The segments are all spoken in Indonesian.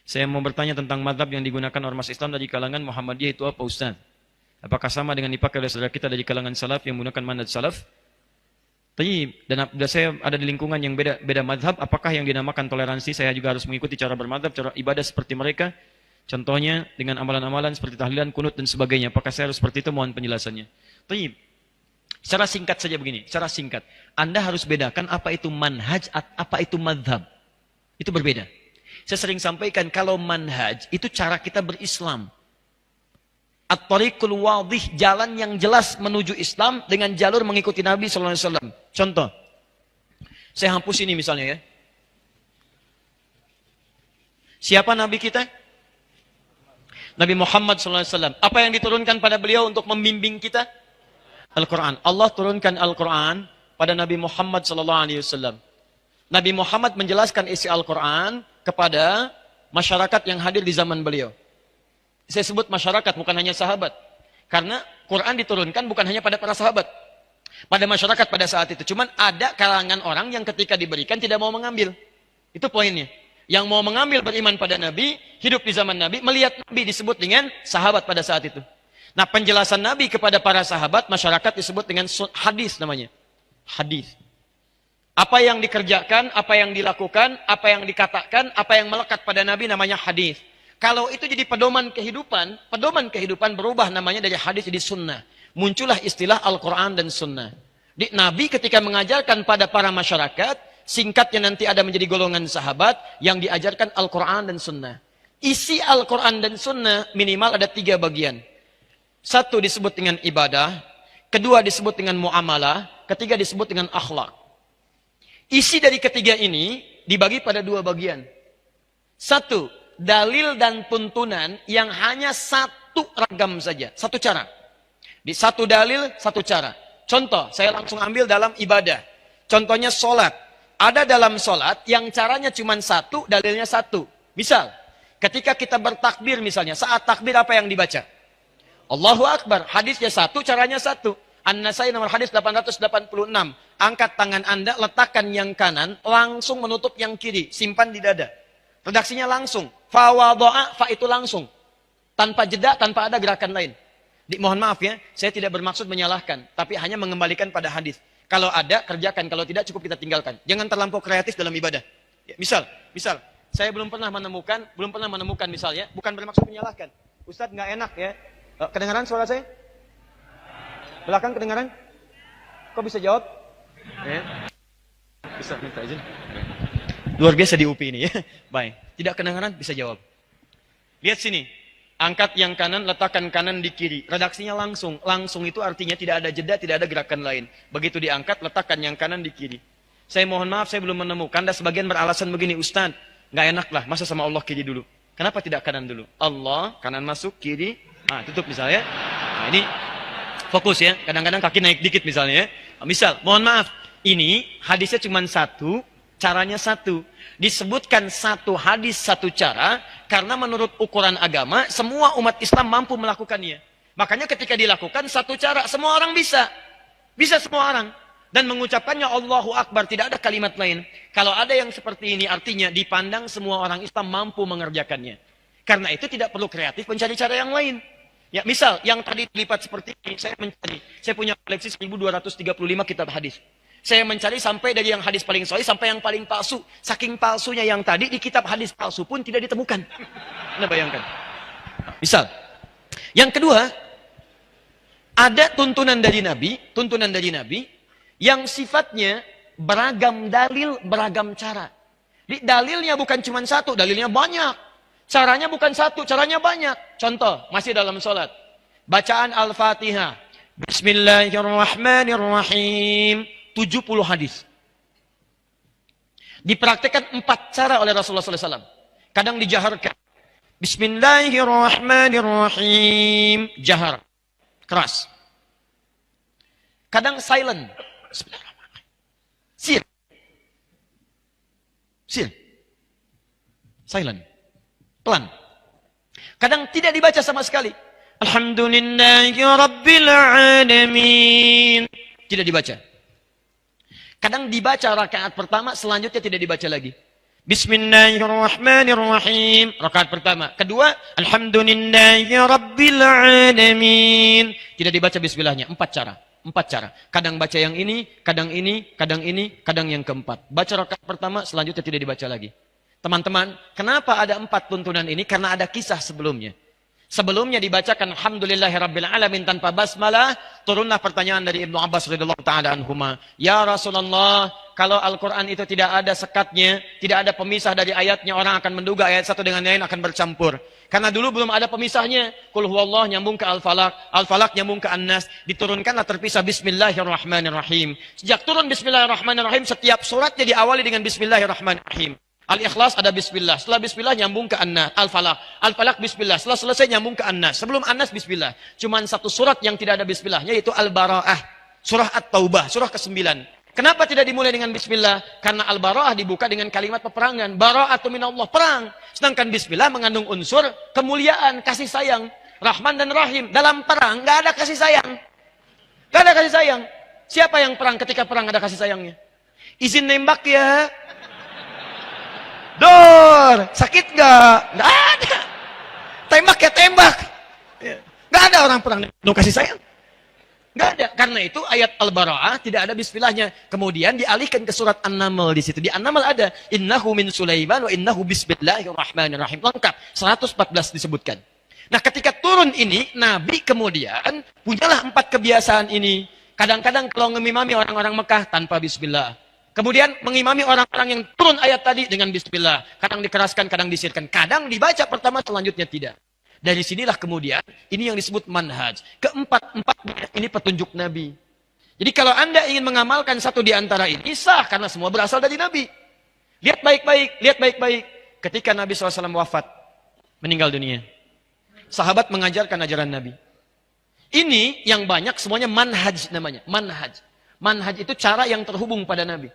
Saya mau bertanya tentang madhab yang digunakan ormas Islam dari kalangan Muhammadiyah itu apa Ustaz? Apakah sama dengan dipakai oleh saudara kita dari kalangan salaf yang menggunakan manhaj salaf? Dan saya ada di lingkungan yang beda madhab, apakah yang dinamakan toleransi saya juga harus mengikuti cara bermadhab, cara ibadah seperti mereka? Contohnya dengan amalan-amalan seperti tahlilan, kunut dan sebagainya. Apakah saya harus seperti itu? Mohon penjelasannya. Secara singkat saja begini, secara singkat. Anda harus bedakan apa itu manhaj, apa itu madhab. Itu berbeda. Saya sering sampaikan kalau manhaj itu cara kita berislam. At-tariqul wadih, jalan yang jelas menuju Islam dengan jalur mengikuti Nabi SAW. Contoh, saya hapus ini misalnya ya. Siapa Nabi kita? Nabi Muhammad SAW. Apa yang diturunkan pada beliau untuk membimbing kita? Al-Quran. Allah turunkan Al-Quran pada Nabi Muhammad SAW. Nabi Muhammad menjelaskan isi Al-Quran kepada masyarakat yang hadir di zaman beliau. Saya sebut masyarakat, bukan hanya sahabat. Karena Quran diturunkan bukan hanya pada para sahabat. Pada masyarakat pada saat itu. Cuman ada kalangan orang yang ketika diberikan tidak mau mengambil. Itu poinnya. Yang mau mengambil beriman pada Nabi, hidup di zaman Nabi, melihat Nabi disebut dengan sahabat pada saat itu. Nah, penjelasan Nabi kepada para sahabat, masyarakat disebut dengan hadis namanya. Hadis. Apa yang dikerjakan, apa yang dilakukan, apa yang dikatakan, apa yang melekat pada Nabi namanya hadis. Kalau itu jadi pedoman kehidupan berubah namanya dari hadis jadi sunnah. Muncullah istilah Al-Quran dan sunnah. Nabi ketika mengajarkan pada para masyarakat, singkatnya nanti ada menjadi golongan sahabat yang diajarkan Al-Quran dan sunnah. Isi Al-Quran dan sunnah minimal ada 3 bagian. 1 disebut dengan ibadah, 2 disebut dengan muamalah, 3 disebut dengan akhlak. Isi dari ketiga ini dibagi pada 2 bagian. 1, dalil dan tuntunan yang hanya 1 ragam saja, 1 cara. Di 1 dalil, 1 cara. Contoh, saya langsung ambil dalam ibadah. Contohnya sholat. Ada dalam sholat yang caranya cuma 1, dalilnya 1. Misal, ketika kita bertakbir misalnya, saat takbir apa yang dibaca? Allahu Akbar. Hadisnya 1, caranya 1. An-Nasai nomor hadis 886. Angkat tangan Anda, letakkan yang kanan, langsung menutup yang kiri. Simpan di dada. Redaksinya langsung. Fa wado'a, fa itu langsung. Tanpa jeda, tanpa ada gerakan lain. Mohon maaf ya, saya tidak bermaksud menyalahkan. Tapi hanya mengembalikan pada hadis. Kalau ada, kerjakan. Kalau tidak, cukup kita tinggalkan. Jangan terlampau kreatif dalam ibadah. Ya, misal, saya belum pernah menemukan misalnya, bukan bermaksud menyalahkan. Ustadz nggak enak ya. Kedengaran suara saya? Belakang kedengaran? Kok bisa jawab? Ya. Bisa minta izin. Luar biasa di UPI ini ya. Baik. Tidak kedengaran bisa jawab. Lihat sini. Angkat yang kanan, letakkan kanan di kiri. Redaksinya langsung. Langsung itu artinya tidak ada jeda, tidak ada gerakan lain. Begitu diangkat, letakkan yang kanan di kiri. Saya mohon maaf, saya belum menemukan. Dan sebagian beralasan begini, Ustaz, nggak enak lah. Masa sama Allah kiri dulu? Kenapa tidak kanan dulu? Allah, kanan masuk, kiri. Nah, tutup misalnya. Nah, ini fokus ya. Kadang-kadang kaki naik dikit misalnya ya. Misal, mohon maaf. Ini hadisnya cuma 1, caranya 1. Disebutkan 1 hadis 1 cara karena menurut ukuran agama semua umat Islam mampu melakukannya. Makanya ketika dilakukan 1 cara semua orang bisa semua orang dan mengucapkannya Allahu Akbar, tidak ada kalimat lain. Kalau ada yang seperti ini artinya dipandang semua orang Islam mampu mengerjakannya. Karena itu tidak perlu kreatif mencari cara yang lain. Ya, misal yang tadi dilipat seperti ini saya punya koleksi 1235 kitab hadis. Saya mencari sampai dari yang hadis paling sahih sampai yang paling palsu. Saking palsunya yang tadi di kitab hadis palsu pun tidak ditemukan. Anda bayangkan. Misal, yang kedua, ada tuntunan dari Nabi yang sifatnya beragam dalil, beragam cara. Dalilnya bukan cuma 1, dalilnya banyak. Caranya bukan 1, caranya banyak. Contoh, masih dalam sholat. Bacaan Al-Fatihah. Bismillahirrahmanirrahim. 70 hadis. Dipraktikkan 4 cara oleh Rasulullah SAW. Kadang dijaharkan. Bismillahirrahmanirrahim. Jahar. Keras. Kadang silent. Bismillahirrahmanirrahim. Sil. Silent. Pelan. Kadang tidak dibaca sama sekali. Alhamdulillahi Rabbil Alamin. Tidak dibaca. Kadang dibaca rakaat pertama, selanjutnya tidak dibaca lagi. Bismillahirrahmanirrahim. Rakaat pertama. Kedua, Alhamdulillahirrabbilalamin. Tidak dibaca bismillahnya. 4 cara. 4 cara. Kadang baca yang ini, kadang ini, kadang ini, kadang yang keempat. Baca rakaat pertama, selanjutnya tidak dibaca lagi. Teman-teman, kenapa ada 4 tuntunan ini? Karena ada kisah sebelumnya. Sebelumnya dibacakan Alhamdulillahirrabbilalamin tanpa basmalah, turunlah pertanyaan dari Ibnu Abbas radhiyallahu taala anhuma. Ya Rasulullah, kalau Al-Quran itu tidak ada sekatnya, tidak ada pemisah dari ayatnya, orang akan menduga ayat satu dengan lain akan bercampur. Karena dulu belum ada pemisahnya. Qul huwallah nyambung ke Al-Falaq, Al-Falaq nyambung ke An-Nas, diturunkanlah terpisah Bismillahirrahmanirrahim. Sejak turun Bismillahirrahmanirrahim, setiap suratnya diawali dengan Bismillahirrahmanirrahim. Al-Ikhlas ada Bismillah. Setelah Bismillah nyambung ke An-Nas. Al-Falaq. Al-Falaq Bismillah. Setelah selesai nyambung ke An-Nas. Sebelum An-Nas Bismillah. Cuman satu surat yang tidak ada Bismillah, yaitu Al-Bara'ah. Surah At-Taubah. Surah ke-9. Kenapa tidak dimulai dengan Bismillah? Karena Al-Bara'ah dibuka dengan kalimat peperangan. Bara'atu minallah. Perang. Sedangkan Bismillah mengandung unsur kemuliaan, kasih sayang. Rahman dan Rahim. Dalam perang nggak ada kasih sayang. Nggak ada kasih sayang. Siapa yang perang ketika perang ada kasih sayangnya? Izin nembak ya. Dor, sakit nggak? Nggak ada. Tembak ya tembak. Nggak ada orang perang no kasih sayang. Nggak ada. Karena itu ayat Al-Bara'ah tidak ada bismillahnya. Kemudian dialihkan ke surat An-Naml di situ. Di An-Naml ada innahu min Sulaiman wa innahu bismillahirrahmanirrahim. Lengkap. 114 disebutkan. Nah, ketika turun ini, Nabi kemudian punyalah 4 kebiasaan ini. Kadang-kadang kalau ngimami orang-orang Mekah tanpa bismillah. Kemudian mengimami orang-orang yang turun ayat tadi dengan bismillah. Kadang dikeraskan, kadang disirkan. Kadang dibaca pertama, selanjutnya tidak. Dari sinilah kemudian, ini yang disebut manhaj. Keempat-empatnya ini petunjuk Nabi. Jadi kalau Anda ingin mengamalkan satu di antara ini, sah. Karena semua berasal dari Nabi. Lihat baik-baik, lihat baik-baik. Ketika Nabi SAW wafat, meninggal dunia. Sahabat mengajarkan ajaran Nabi. Ini yang banyak semuanya manhaj namanya. Manhaj. Manhaj itu cara yang terhubung pada Nabi.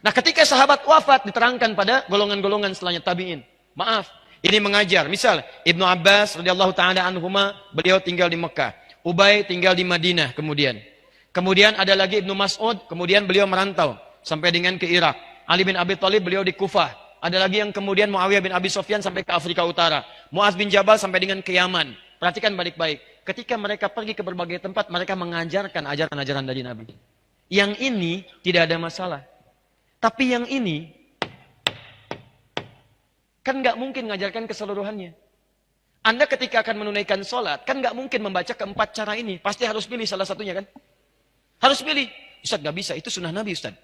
Nah, ketika sahabat wafat diterangkan pada golongan-golongan setelahnya tabi'in. Maaf, ini mengajar. Misal Ibnu Abbas radhiyallahu taala anhuma, beliau tinggal di Mekah. Ubay tinggal di Madinah kemudian. Kemudian ada lagi Ibnu Mas'ud, kemudian beliau merantau sampai dengan ke Irak. Ali bin Abi Thalib beliau di Kufah. Ada lagi yang kemudian Muawiyah bin Abi Sufyan sampai ke Afrika Utara. Muaz bin Jabal sampai dengan ke Yaman. Perhatikan baik-baik. Ketika mereka pergi ke berbagai tempat, mereka mengajarkan ajaran-ajaran dari Nabi. Yang ini tidak ada masalah. Tapi yang ini, kan nggak mungkin mengajarkan keseluruhannya. Anda ketika akan menunaikan sholat, kan nggak mungkin membaca keempat cara ini. Pasti harus pilih salah satunya kan? Harus pilih. Ustaz nggak bisa, itu sunnah Nabi Ustaz.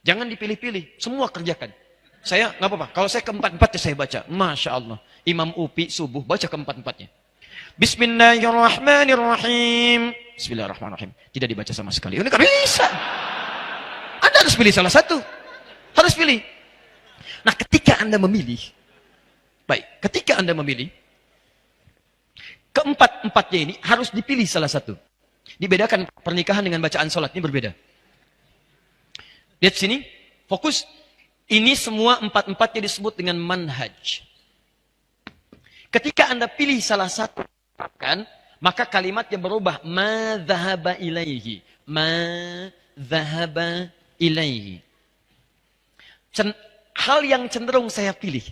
Jangan dipilih-pilih, semua kerjakan. Saya nggak apa-apa, kalau saya keempat-empatnya saya baca. Masya Allah. Imam Upi subuh, baca keempat-empatnya. Bismillahirrahmanirrahim. Bismillahirrahmanirrahim. Tidak dibaca sama sekali. Ini nggak bisa. Anda harus pilih salah satu. Harus pilih. Nah, ketika Anda memilih, baik, ketika Anda memilih, keempat-empatnya ini harus dipilih salah satu. Dibedakan pernikahan dengan bacaan sholat, ini berbeda. Lihat sini, fokus. Ini semua empat-empatnya disebut dengan manhaj. Ketika Anda pilih salah satu, kan, maka kalimatnya berubah. Ma dhahaba ilaihi. Ma dhahaba ilaihi. Hal yang cenderung saya pilih.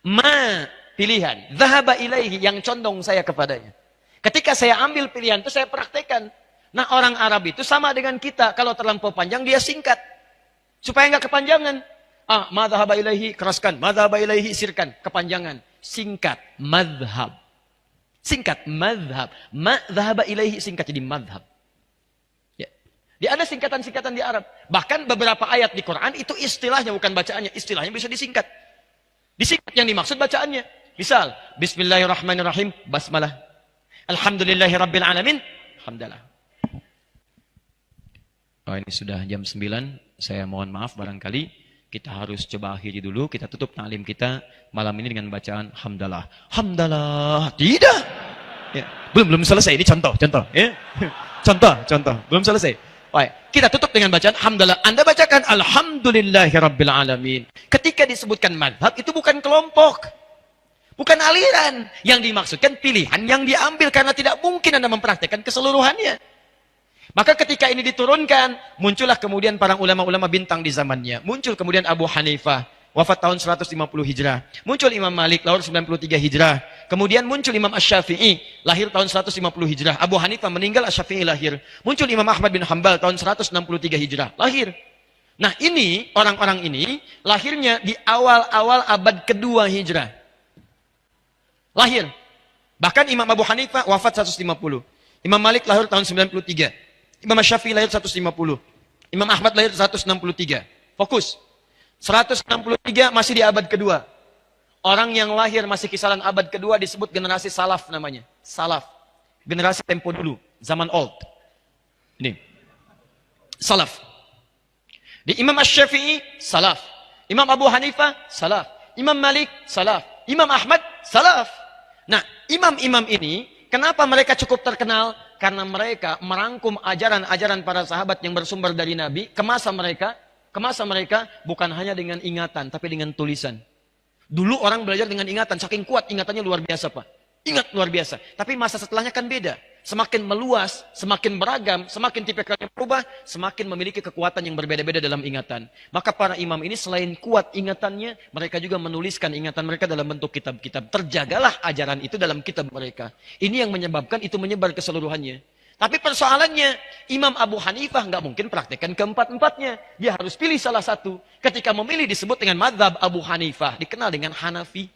Ma, pilihan. Dhahaba ilaihi, yang condong saya kepadanya. Ketika saya ambil pilihan itu saya praktekkan. Nah, orang Arab itu sama dengan kita. Kalau terlampau panjang dia singkat. Supaya nggak kepanjangan. Ma dhahaba ilaihi, keraskan. Ma dhahaba ilaihi, sirkan. Kepanjangan. Singkat. Madhab. Singkat. Madhab. Ma dhahaba ilaihi, singkat jadi madhab. Dia ada singkatan-singkatan di Arab. Bahkan beberapa ayat di Quran itu istilahnya bukan bacaannya. Istilahnya bisa disingkat. Disingkat yang dimaksud bacaannya. Misal, Bismillahirrahmanirrahim, basmalah. Alhamdulillahirrabbilalamin, alhamdulillah. Oh, ini sudah jam 9. Saya mohon maaf barangkali kita harus coba akhiri dulu. Kita tutup ta'lim kita malam ini dengan bacaan hamdalah. Hamdalah. Tidak. Ya. Belum selesai. Ini contoh. Ya. Contoh. Belum selesai. Baik, kita tutup dengan bacaan hamdalah. Anda bacakan alhamdulillahirabbil. Ketika disebutkan madhab itu bukan kelompok, bukan aliran. Yang dimaksudkan pilihan yang diambil karena tidak mungkin Anda mempraktekkan keseluruhannya. Maka ketika ini diturunkan, muncullah kemudian para ulama-ulama bintang di zamannya. Muncul kemudian Abu Hanifah, wafat tahun 150 Hijrah. Muncul Imam Malik, lahir 93 Hijrah. Kemudian muncul Imam Asy-Syafi'i, lahir tahun 150 Hijrah. Abu Hanifah meninggal, Asy-Syafi'i lahir. Muncul Imam Ahmad bin Hanbal tahun 163 Hijrah, lahir. Nah ini, orang-orang ini, lahirnya di awal-awal abad kedua Hijrah. Lahir. Bahkan Imam Abu Hanifah wafat 150. Imam Malik lahir tahun 93. Imam Asy-Syafi'i lahir 150. Imam Ahmad lahir 163. Fokus. 163 masih di abad kedua. Orang yang lahir masih kisaran abad kedua disebut generasi salaf namanya. Salaf. Generasi tempo dulu. Zaman old. Ini. Salaf. Di Imam Asy-Syafi'i, salaf. Imam Abu Hanifah, salaf. Imam Malik, salaf. Imam Ahmad, salaf. Nah, imam-imam ini, kenapa mereka cukup terkenal? Karena mereka merangkum ajaran-ajaran para sahabat yang bersumber dari Nabi, ke masa mereka bukan hanya dengan ingatan, tapi dengan tulisan. Dulu orang belajar dengan ingatan, saking kuat ingatannya luar biasa Pak. Ingat luar biasa. Tapi masa setelahnya kan beda. Semakin meluas, semakin beragam, semakin tipikalnya berubah, semakin memiliki kekuatan yang berbeda-beda dalam ingatan. Maka para imam ini selain kuat ingatannya, mereka juga menuliskan ingatan mereka dalam bentuk kitab-kitab. Terjagalah ajaran itu dalam kitab mereka. Ini yang menyebabkan itu menyebar keseluruhannya. Tapi persoalannya, Imam Abu Hanifah nggak mungkin praktekkan keempat-empatnya. Dia harus pilih salah satu. Ketika memilih disebut dengan mazhab Abu Hanifah, dikenal dengan Hanafi.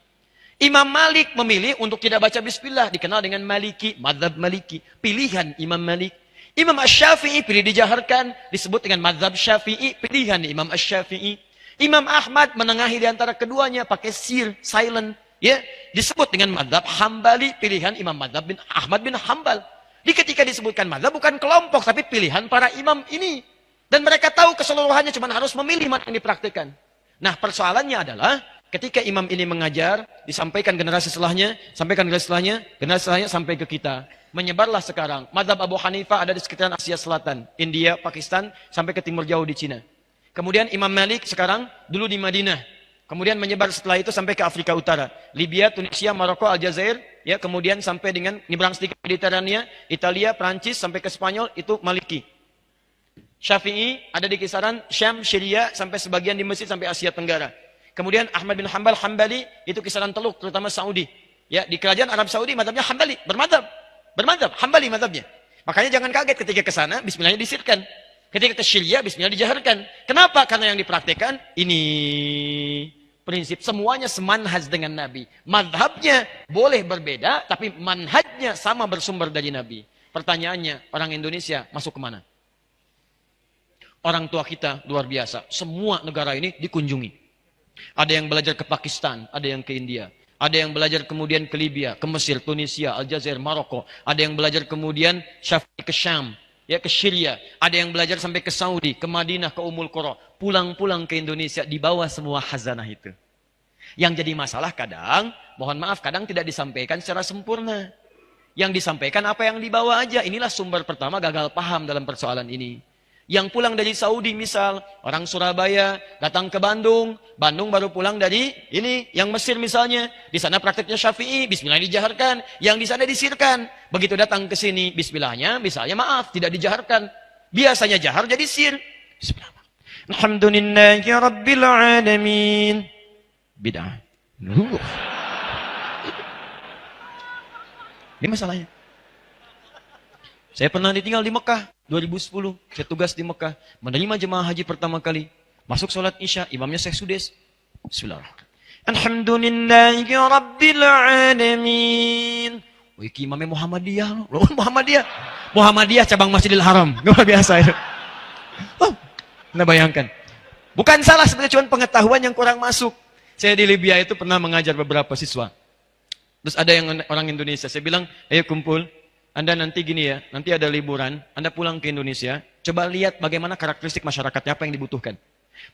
Imam Malik memilih untuk tidak baca bismillah, dikenal dengan Maliki, mazhab Maliki, pilihan Imam Malik. Imam Asy-Syafi'i pilih dijaharkan, disebut dengan mazhab Syafi'i, pilihan Imam Asy-Syafi'i. Imam Ahmad menengahi di antara keduanya, pakai sir, silent, ya, disebut dengan mazhab Hambali, pilihan Imam mazhab bin Ahmad bin Hambal. Di ketika disebutkan mazhab bukan kelompok, tapi pilihan para imam ini. Dan mereka tahu keseluruhannya, cuma harus memilih mana yang dipraktikkan. Nah, persoalannya adalah ketika imam ini mengajar, disampaikan generasi setelahnya, generasi setelahnya sampai ke kita. Menyebarlah sekarang. Mazhab Abu Hanifah ada di sekitaran Asia Selatan, India, Pakistan, sampai ke timur jauh di Cina. Kemudian Imam Malik sekarang dulu di Madinah. Kemudian menyebar setelah itu sampai ke Afrika Utara. Libya, Tunisia, Maroko, Aljazair, ya, kemudian sampai dengan nyebrang sedikit Mediterania, Italia, Prancis, sampai ke Spanyol, itu Maliki. Syafi'i ada di kisaran Syam, Syria, sampai sebagian di Mesir, sampai Asia Tenggara. Kemudian Ahmad bin Hanbal, Hambali, itu kisaran Teluk, terutama Saudi. Ya, di kerajaan Arab Saudi, mazhabnya Hambali, bermadhab, Hambali mazhabnya. Makanya jangan kaget ketika ke sana, bismillahnya disirkan. Ketika ke Syria, bismillah dijaharkan. Kenapa? Karena yang dipraktekkan, ini prinsip. Semuanya semanhaj dengan Nabi. Madhabnya boleh berbeda, tapi manhajnya sama bersumber dari Nabi. Pertanyaannya, orang Indonesia masuk kemana? Orang tua kita luar biasa. Semua negara ini dikunjungi. Ada yang belajar ke Pakistan, ada yang ke India. Ada yang belajar kemudian ke Libya, ke Mesir, Tunisia, Aljazair, Maroko. Ada yang belajar kemudian Syafi'i ke Syam, ya, ke Syria. Ada yang belajar sampai ke Saudi, ke Madinah, ke Ummul Qura. Pulang-pulang ke Indonesia, dibawa semua khazanah itu. Yang jadi masalah kadang, mohon maaf, kadang tidak disampaikan secara sempurna. Yang disampaikan apa yang dibawa aja. Inilah sumber pertama gagal paham dalam persoalan ini. Yang pulang dari Saudi misal, orang Surabaya datang ke Bandung, Bandung baru pulang dari ini, yang Mesir misalnya, di sana prakteknya Syafi'i, bismillah dijaharkan, yang di sana disirkan. Begitu datang ke sini, bismillahnya, misalnya maaf, tidak dijaharkan. Biasanya jahar jadi sir. Bismillah. Alhamdulillahi Rabbil Alamin. Bid'ah. Ini masalahnya. Saya pernah ditinggal di Mekah, 2010. Saya tugas di Mekah, menerima jemaah haji pertama kali. Masuk sholat isya, imamnya Syekh Sudes. Bismillahirrahmanirrahim. Alhamdulillahi Rabbil Alamin. Wih, imamnya Muhammadiyah. Loh, Muhammadiyah cabang Masjidil Haram. Luar biasa itu. Oh, Anda bayangkan. Bukan salah, sebenarnya cuma pengetahuan yang kurang masuk. Saya di Libya itu pernah mengajar beberapa siswa. Terus ada yang orang Indonesia. Saya bilang, ayo kumpul. Anda nanti gini ya, nanti ada liburan, Anda pulang ke Indonesia, coba lihat bagaimana karakteristik masyarakatnya, apa yang dibutuhkan.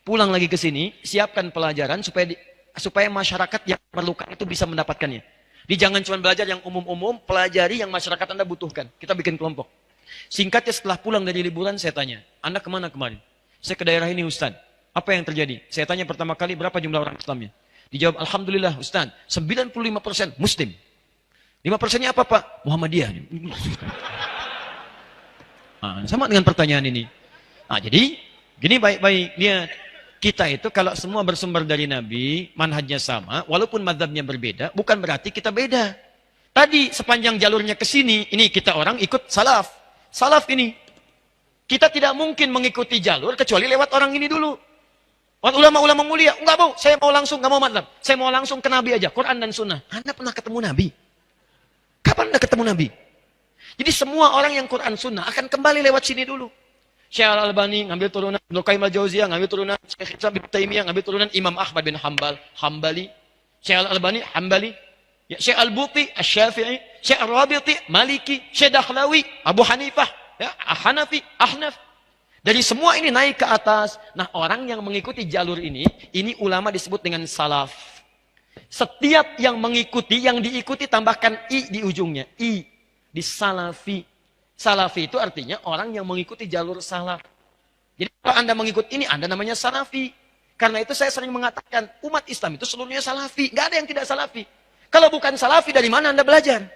Pulang lagi ke sini, siapkan pelajaran supaya masyarakat yang perlukan itu bisa mendapatkannya. Jangan cuma belajar yang umum-umum, pelajari yang masyarakat Anda butuhkan. Kita bikin kelompok. Singkatnya setelah pulang dari liburan, saya tanya, Anda kemana kemarin? Saya ke daerah ini Ustaz. Apa yang terjadi? Saya tanya pertama kali, berapa jumlah orang Islamnya? Dijawab, Alhamdulillah Ustaz, 95% Muslim. 5%-nya apa Pak? Muhammadiyah. Nah, sama dengan pertanyaan ini. Nah, jadi, gini baik-baik, lihat. kita itu kalau semua bersumber dari Nabi, manhajnya sama, walaupun mazhabnya berbeda, bukan berarti kita beda. Tadi sepanjang jalurnya ke sini, ini kita orang ikut salaf. Salaf ini. Kita tidak mungkin mengikuti jalur kecuali lewat orang ini dulu. Ulama-ulama mulia, enggak mau, saya mau langsung, enggak mau mazhab. Saya mau langsung ke Nabi aja, Quran dan Sunnah. Anda pernah ketemu Nabi? Kapan Anda ketemu Nabi? Jadi semua orang yang Quran Sunnah akan kembali lewat sini dulu. Syekh Al-Albani ngambil turunan Ibnu Qayyim Al-Jauziyah, ngambil turunan Syekh Ibnu Taimiyah, ngambil turunan Imam Ahmad bin Hanbal, Hambali. Syekh Al-Albani, Hambali. Ya, Syekh Al-Buti, Asy-Syafi'i, Syekh Ar-Rabiti, Maliki, Syekh Dakhlawi, Abu Hanifah, ya, Hanafi, Ahnaf. Dari semua ini naik ke atas. Nah, orang yang mengikuti jalur ini ulama disebut dengan salaf. Setiap yang mengikuti, yang diikuti tambahkan i di ujungnya, i di salafi. Salafi itu artinya orang yang mengikuti jalur salaf. Jadi kalau Anda mengikut ini, Anda namanya salafi. Karena itu saya sering mengatakan, umat Islam itu seluruhnya salafi. Nggak ada yang tidak salafi. Kalau bukan salafi, dari mana Anda belajar?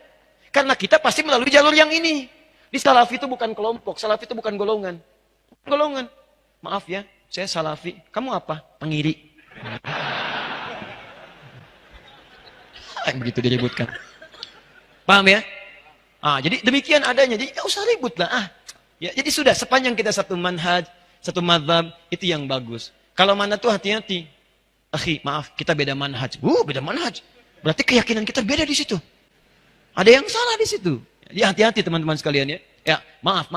Karena kita pasti melalui jalur yang ini. Di salafi itu bukan kelompok, salafi itu bukan golongan. Golongan. Maaf ya, saya salafi. Kamu apa? Pengiri. Begitu diributkan. Paham ya? Jadi demikian adanya. Jadi nggak usah ribut lah. Ya, jadi sudah sepanjang kita satu manhaj, satu mazhab, itu yang bagus. Kalau mana tuh hati-hati. Akhi, maaf, kita beda manhaj. Beda manhaj. Berarti keyakinan kita beda di situ. Ada yang salah di situ. Jadi hati-hati teman-teman sekalian ya. Ya, maaf.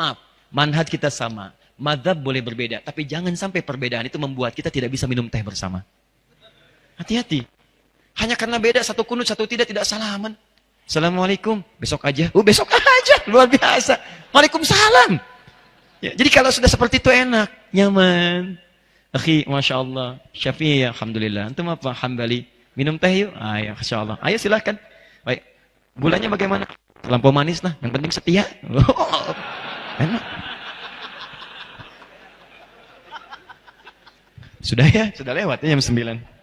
Manhaj kita sama. Mazhab boleh berbeda. Tapi jangan sampai perbedaan itu membuat kita tidak bisa minum teh bersama. Hati-hati. Hanya karena beda satu kunut, satu tidak salaman. Assalamualaikum, besok aja. Besok aja, luar biasa. Waalaikumsalam. Ya, jadi kalau sudah seperti itu enak, nyaman. Akhi, Masya Allah. Syafi'i, Alhamdulillah. Antum apa? Hambali. Minum teh yuk? Ya, Masya Allah. Ayo silahkan. Baik. Gulanya bagaimana? Terlampau manis lah. Yang penting setia. Enak. Sudah ya? Sudah lewat ya jam 9.